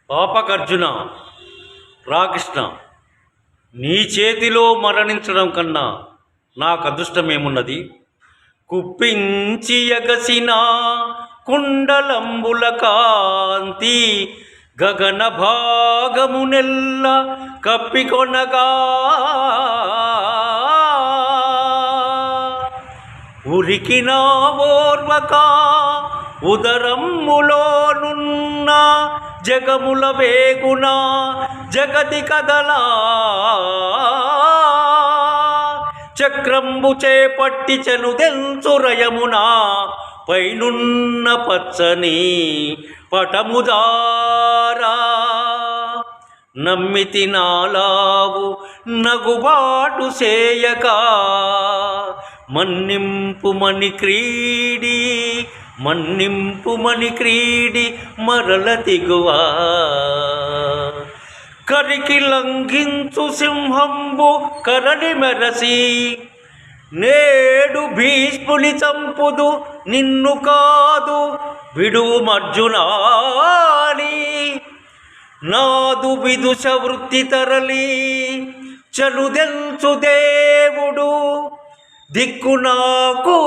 పాపకర్జున, రాకృష్ణ, నీ చేతిలో మరణించడం కన్నా నాకు అదృష్టమేమున్నది? కుప్పించి ఎగసిన కుండలంబుల కాంతి గగన భాగమునెల్ల కప్పికొనగా ఉరికిన ఓర్వక ఉదరమ్ములోనున్న జగముల వేగున జగతి కదలా చక్రంబు చేపట్టి చెనుదెంచురయమున పైనున్న పచ్చని పటముదారా నమ్మితి నాలావు నగుబాటు చేయక మన్నింపుమని క్రీడి మరల దిగువా కరికి లంఘించు సింహంబు కరణి మెరసి నేడు భీష్ముని చంపుదు నిన్ను కాదు విడుమర్జునాని నాదు విదుష వృత్తి తరలి చలుదెంచు దేవుడు దిక్కు నాకు